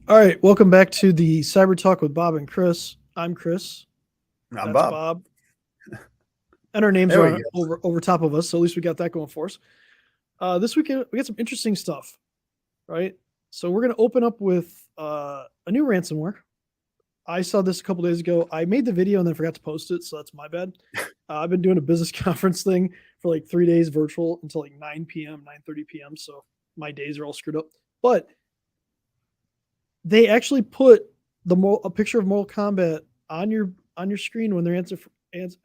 All right, welcome back to the CyberTalk with Bob and Chris. I'm Chris. I'm That's Bob. Bob, and our names There are we on, go. over top of us. So at least we got that going for us. This week we got some interesting stuff, right? So we're gonna open up with a new ransomware. I saw this a couple days ago. I made the video and then forgot to post it, so that's my bad. I've been doing a business conference thing for like 3 days virtual until like 9 p.m., 9:30 p.m. So my days are all screwed up. But they actually put a picture of Mortal Kombat on your screen when they're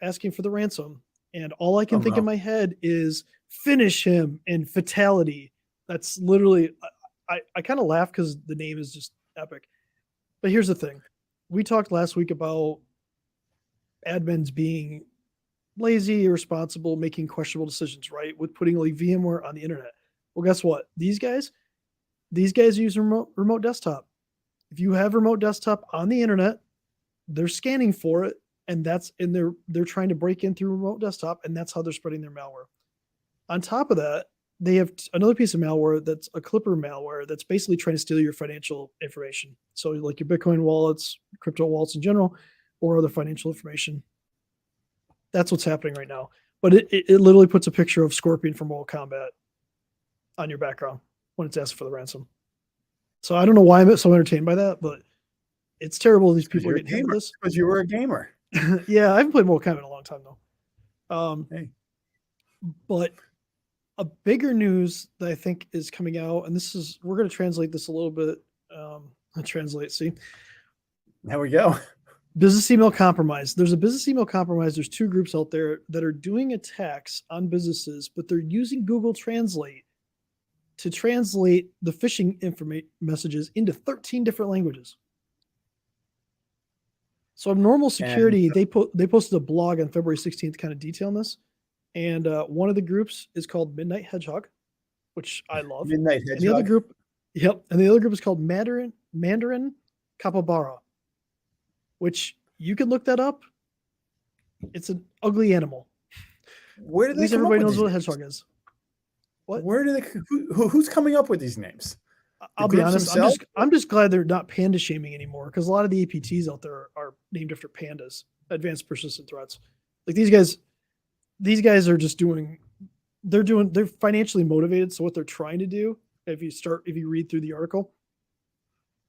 asking for the ransom, and all I Oh can think in no. my head is finish him and fatality. That's literally I kind of laugh because the name is just epic. But here's the thing: we talked last week about admins being lazy, irresponsible, making questionable decisions, right? With putting like VMware on the internet. Well, guess what? These guys use remote desktop. If you have remote desktop on the internet, they're scanning for it, and they're trying to break in through remote desktop, and that's how they're spreading their malware. On top of that, they have another piece of malware that's a clipper malware that's basically trying to steal your financial information. So like your Bitcoin wallets, crypto wallets in general, or other financial information. That's what's happening right now. But it literally puts a picture of Scorpion from Mortal Kombat on your background when it's asked for the ransom. So I don't know why I'm so entertained by that, but it's terrible these Because people are you're a getting hit with gamer. this. Because you were a gamer. Yeah, I haven't played Mortal Kombat in a long time though. Hey. But a bigger news that I think is coming out, and this is we're going to translate this a little bit. Translate. See, There we go. business email compromise. There's a business email compromise. There's two groups out there that are doing attacks on businesses, but they're using Google Translate to translate the phishing messages into 13 different languages. So normal And security, they posted a blog on February 16th, kind of detailing this. And one of the groups is called Midnight Hedgehog, which I love. Midnight And the other Hedgehog. group, yep, and the other group is called Mandarin Capybara, which you can look that up. It's an ugly animal. Where do At they least come up everybody with knows these what a names? hedgehog is. What? Where do they? Who's coming up with these names? The I'll be groups honest. themselves? I'm just glad they're not panda shaming anymore because a lot of the APTs out there are named after pandas, advanced persistent threats. Like these guys are just they're financially motivated. So what they're trying to do, if you read through the article,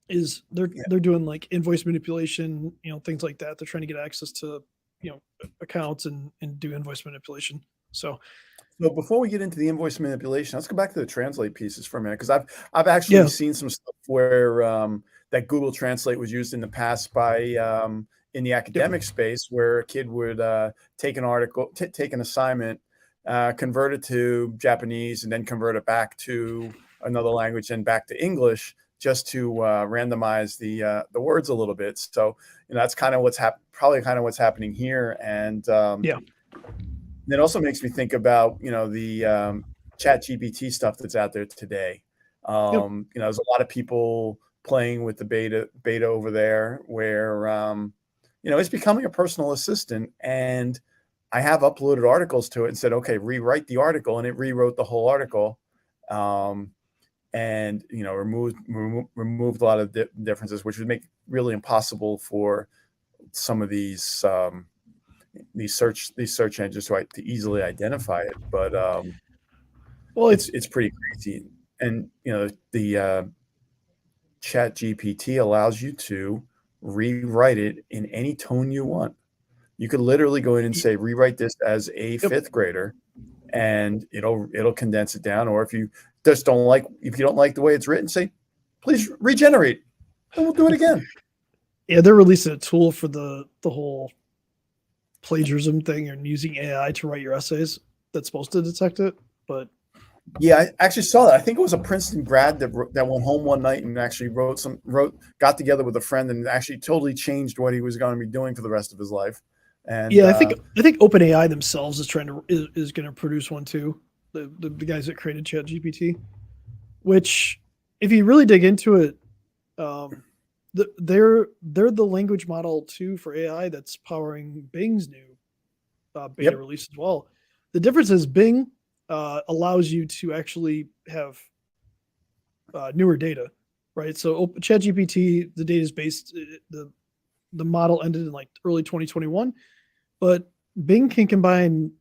is Yeah. they're doing like invoice manipulation, things like that. They're trying to get access to accounts and do invoice manipulation. So So before we get into the invoice manipulation, let's go back to the translate pieces for a minute because I've actually yeah, seen some stuff where that Google Translate was used in the past by in the yep, academic space where a kid would take an article, take an assignment, convert it to Japanese, and then convert it back to another language and back to English just to randomize the words a little bit. So that's kind of probably kind of what's happening here, and yeah, it also makes me think about the Chat GPT stuff that's out there today. yep. There's a lot of people playing with the beta over there, where it's becoming a personal assistant. And I have uploaded articles to it and said, okay, rewrite the article, and it rewrote the whole article, and removed a lot of differences, which would make it really impossible for some of these search engines to easily identify it. But Well, it's pretty crazy. And the Chat GPT allows you to rewrite it in any tone you want. You could literally go in and say, rewrite this as a yep. fifth grader, and it'll condense it down. Or if you don't like the way it's written, say, please regenerate, and we'll do it again. Yeah, they're releasing a tool for the whole plagiarism thing and using AI to write your essays that's supposed to detect it. But Yeah, I actually saw that. I think it was a Princeton grad that went home one night and actually got together with a friend and actually totally changed what he was going to be doing for the rest of his life. And yeah, I think OpenAI themselves is going to produce one too. The guys that created ChatGPT, which if you really dig into it, um, they're the language model too for AI that's powering Bing's new beta yep, release as well. The difference is Bing allows you to actually have newer data, right? So ChatGPT, the data is based, the model ended in like early 2021, but Bing can combine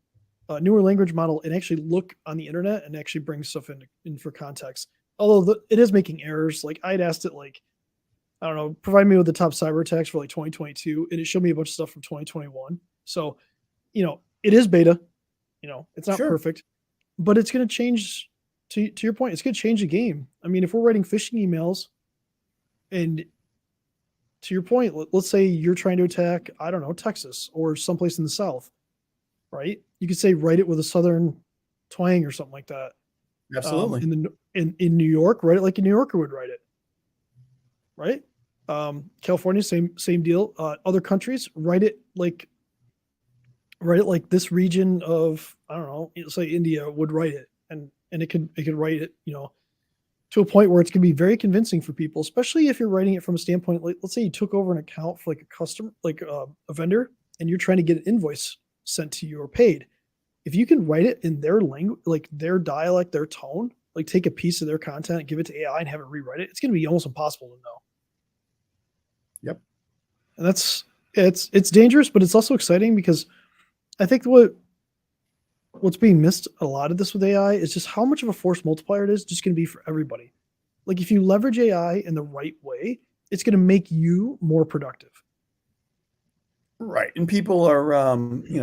a newer language model and actually look on the internet and actually bring stuff in for context. Although it is making errors. Like I'd asked it, like, I don't know, provide me with the top cyber attacks for like 2022, and it showed me a bunch of stuff from 2021. So, it is beta. It's not Sure. perfect, but it's going to change. To your point, it's going to change the game. I mean, if we're writing phishing emails, and to your point, let's say you're trying to attack, I don't know, Texas or someplace in the South, right? You could say write it with a Southern twang or something like that. Absolutely. In New York, write it like a New Yorker would write it, right? California, same deal. Other countries, write it like this region of, I don't know, say India would write it, and it could write it, to a point where it's going to be very convincing for people, especially if you're writing it from a standpoint, like let's say you took over an account for like a customer, like a vendor, and you're trying to get an invoice sent to you or paid. If you can write it in their language, like their dialect, their tone, like take a piece of their content, give it to AI, and have it rewrite it, it's going to be almost impossible to know. Yep. And it's dangerous, but it's also exciting because I think what's being missed a lot of this with AI is just how much of a force multiplier it is just going to be for everybody. Like if you leverage AI in the right way, it's going to make you more productive. Right. And people are,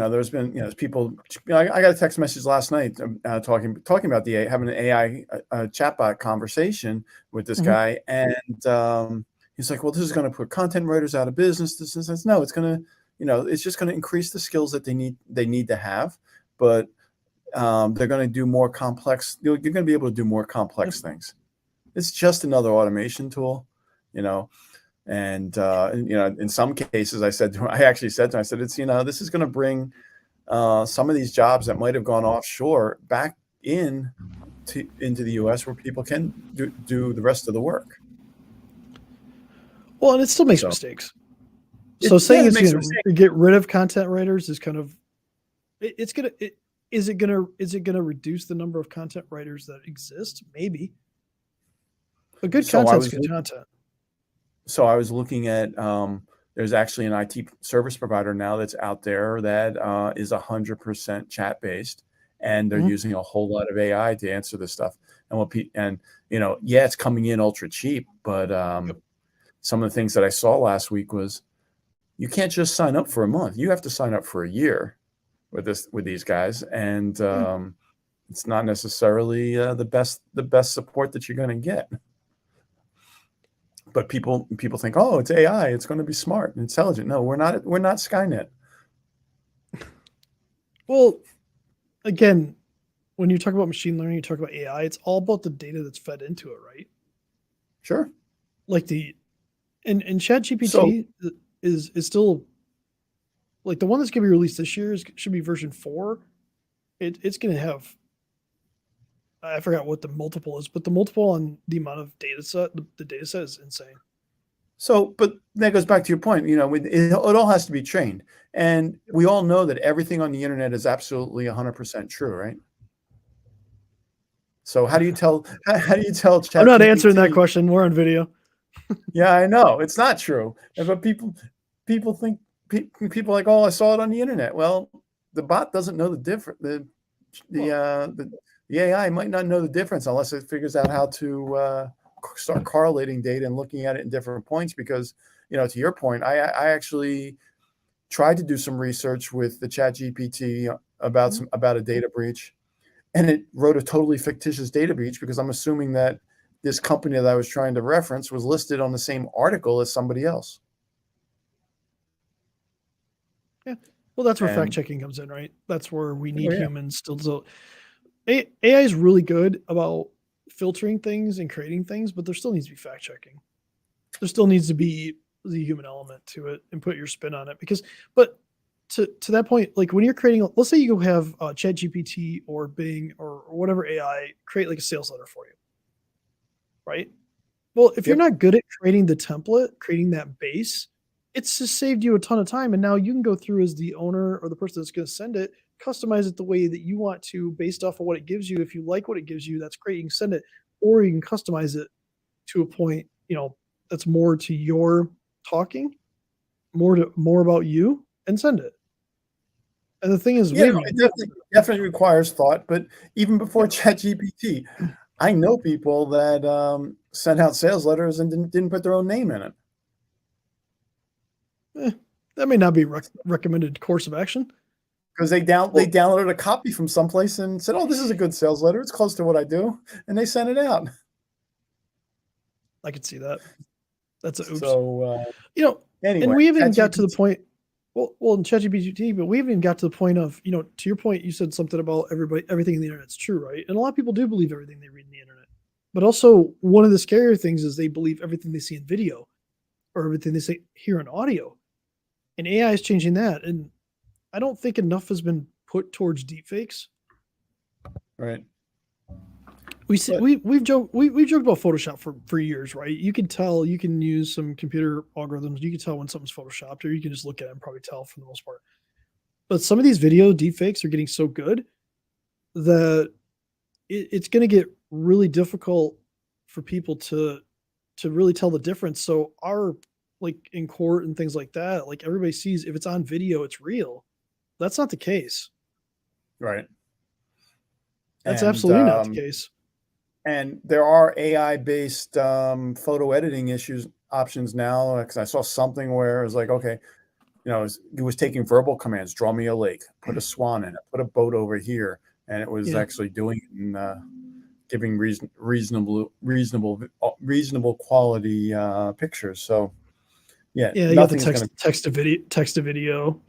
there's been, people, I got a text message last night talking about having an AI chatbot conversation with this Mhm. guy. And he's like, well, this is going to put content writers out of business. This. No, it's going to, it's just going to increase the skills that they need to have. But they're going to do more complex, you're going to be able to do more complex things. It's just another automation tool, And in some cases, I actually said to him, I said, it's, this is going to bring some of these jobs that might have gone offshore back into the U.S. where people can do the rest of the work. Well, and it still makes So mistakes. So saying it it's makes going a mistake. to get rid of content writers is kind of is it gonna reduce the number of content writers that exist? Maybe, but good So I content's was good content. so I was looking at there's actually an IT service provider now that's out there that is 100% chat based, and they're Mhm. using a whole lot of AI to answer this stuff. Yeah, it's coming in ultra cheap, but Yep. some of the things that I saw last week was you can't just sign up for a month. You have to sign up for a year with these guys, and Yeah. it's not necessarily the best support that you're going to get. But people think, oh, it's AI, it's going to be smart and intelligent. No, we're not. We're not Skynet. Well, again, when you talk about machine learning, you talk about AI. It's all about the data that's fed into it, right? Sure. Like and So ChatGPT is still like the one that's going to be released this year should be version 4. It's going to have, I forgot what the multiple is, but the multiple on the amount of data set, the data set is insane. but that goes back to your point. It all has to be trained, and we all know that everything on the internet is absolutely 100% true, right? So how do you tell? How do you tell I'm not answering that ChatGPT? question. We're on video. Yeah, I know it's not true, but people think people are like, oh, I saw it on the internet. Well, the bot doesn't know the difference. The, Well, uh, the the AI might not know the difference unless it figures out how to start correlating data and looking at it in different points. Because to your point, I actually tried to do some research with the Chat GPT mhm. about a data breach, and it wrote a totally fictitious data breach because I'm assuming that this company that I was trying to reference was listed on the same article as somebody else. Yeah. Well, that's where fact And checking comes in, right? That's where we oh need yeah, humans still. So AI is really good about filtering things and creating things, but there still needs to be fact checking. There still needs to be the human element to it and put your spin on it. But to that point, like when you're creating, let's say you go have ChatGPT or Bing or whatever AI create like a sales letter for you, right? Well, if you're yep, not good at creating the template, creating that base, it's just saved you a ton of time. And now you can go through as the owner or the person that's going to send it, customize it the way that you want to based off of what it gives you. If you like what it gives you, that's great. You can send it, or you can customize it to a point. that's more to your talking, more about you, and send it. And the thing is, Yeah, we no, haven't. it definitely requires thought. But even before Yeah, ChatGPT, I know people that sent out sales letters and didn't put their own name in it that may not be recommended course of action. because they Well, downloaded a copy from someplace and said, "Oh, this is a good sales letter. It's close to what I do," and they sent it out. I could see that. That's a oops. So And anyway, we haven't even got to the ChatGPT. point. Well, in ChatGPT, but we haven't even got to the point of, to your point, you said something about everything in the internet's true, right? And a lot of people do believe everything they read in the internet. But also, one of the scarier things is they believe everything they see in video or everything they hear in audio. And AI is changing that. And I don't think enough has been put towards deepfakes. Right. We see, But we've joked about Photoshop for years, right? You can tell, you can use some computer algorithms, you can tell when something's photoshopped, or you can just look at it and probably tell for the most part. But some of these video deepfakes are getting so good that it's going to get really difficult for people to really tell the difference. So our, like, in court and things like that, like, everybody sees if it's on video, it's real. That's not the case. right. That's And absolutely not the case. and there are AI based photo editing options now. Because I saw something where it was like, okay, it was taking verbal commands: draw me a lake, put a swan in it, put a boat over here, and it was Yeah. actually doing it and giving reasonable quality pictures. So yeah, Yeah, you got the nothing is going to. text to video,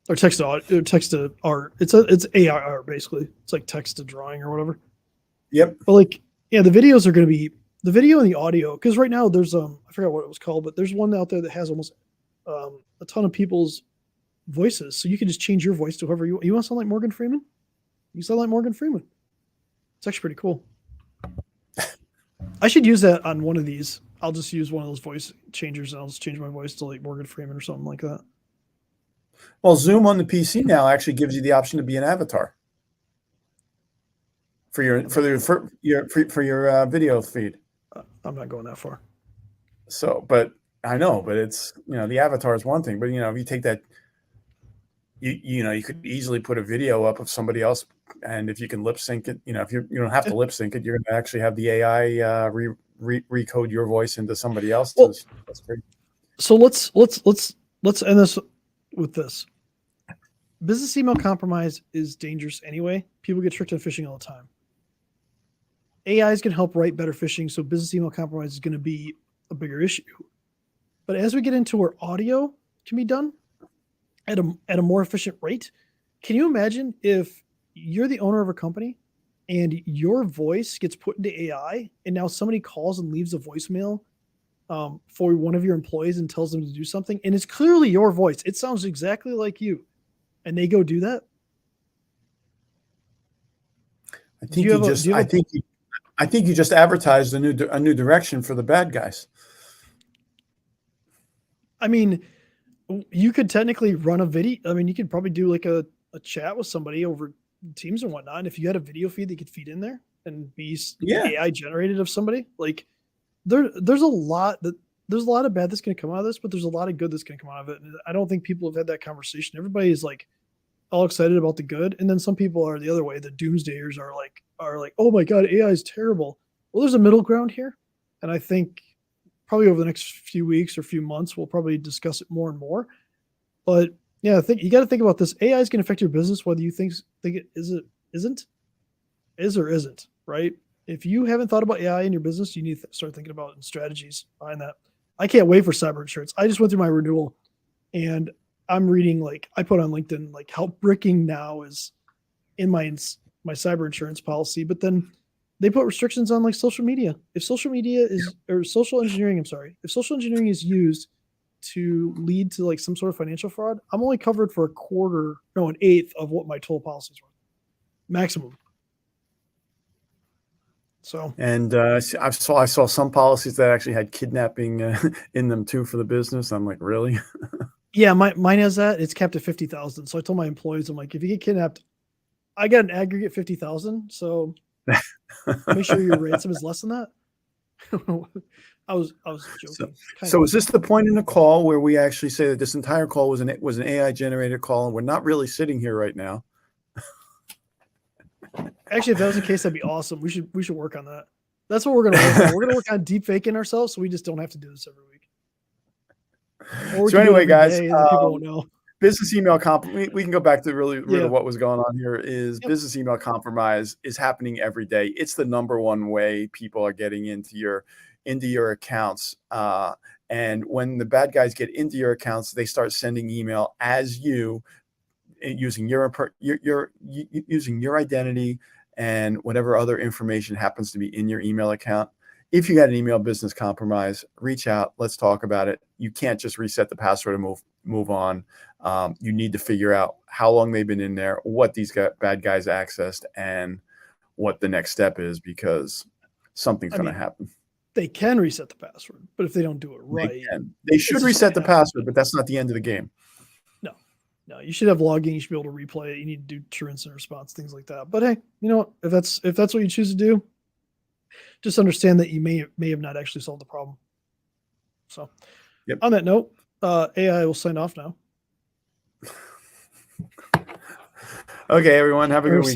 or text to text to art. It's AI art basically. It's like text to drawing or whatever. Yep. But, like, yeah, the videos are going to be the video and the audio, because right now there's I forgot what it was called, but there's one out there that has almost a ton of people's voices, so you can just change your voice to whoever you want. You want to sound like Morgan Freeman? You sound like Morgan Freeman. It's actually pretty cool. I should use that on one of these. I'll just use one of those voice changers and I'll just change my voice to like Morgan Freeman or something like that. Well, Zoom on the PC now actually gives you the option to be an avatar for your video feed. I'm not going that far. So, but I know, but it's the avatar is one thing, but if you take that, you could easily put a video up of somebody else, and if you can lip sync it, if you don't have to lip sync it, you're going to actually have the AI recode your voice into somebody else's. Well, that's great. So let's end this with this. Business email compromise is dangerous anyway. People get tricked on phishing all the time. AI is going to help write better phishing, so business email compromise is going to be a bigger issue. But as we get into where audio can be done at a more efficient rate, can you imagine if you're the owner of a company and your voice gets put into AI, and now somebody calls and leaves a voicemail for one of your employees and tells them to do something, and it's clearly your voice. It sounds exactly like you, and they go do that. I think you just advertised a new direction for the bad guys. I mean, you could technically run a video. I mean, you could probably do like a chat with somebody over Teams and whatnot. And if you had a video feed that could feed in there and be AI generated of somebody, like there's a lot of bad that's going to come out of this, but there's a lot of good that's going to come out of it. And I don't think people have had that conversation. Everybody is like all excited about the good, and then some people are the other way. The doomsdayers are like, oh my god, AI is terrible. Well, there's a middle ground here, and I think probably over the next few weeks or few months we'll probably discuss it more and more. But yeah, I think you got to think about this. AI is going to affect your business whether you think it is or isn't, right? If you haven't thought about AI in your business, you need to start thinking about strategies behind that. I can't wait for cyber insurance. I just went through my renewal, and I'm reading, like, I put on LinkedIn like how bricking now is in my cyber insurance policy, but then they put restrictions on like social media. If social media is or social engineering, if social engineering is used to lead to like some sort of financial fraud, I'm only covered for an eighth of what my total policies were, maximum. So, and I saw some policies that actually had kidnapping in them too for the business. I'm like, really? yeah, mine has that. It's capped at 50,000. So I told my employees, I'm like, if you get kidnapped, I got an aggregate 50,000. So make sure your ransom is less than that. I was So, joking. so is this the point in the call where we actually say that this entire call was an AI generated call, and we're not really sitting here right now? Actually, if that was the case, that'd be awesome. We should work on that. That's what we're gonna work on. We're gonna work on deep faking ourselves, so we just don't have to do this every week, or we So can do it anyway, every guys, day, and then people won't know. business email we can go back to the really root Yeah. of what was going on here. Is Yep. business email compromise is happening every day. It's the number one way people are getting into your accounts. And when the bad guys get into your accounts, they start sending email as you, using using your identity and whatever other information happens to be in your email account. If you got an email business compromise, reach out. Let's talk about it. You can't just reset the password and move on. You need to figure out how long they've been in there, what these bad guys accessed, and what the next step is, because something's going to happen. They can reset the password, but if they don't do it right, they should reset the password, but that's not the end of the game. No, you should have logging. You should be able to replay it. You need to do true incident response, things like that. But hey, you know what? If that's what you choose to do, just understand that you may have not actually solved the problem. So, on that note, AI will sign off now. Okay, everyone, have a good week.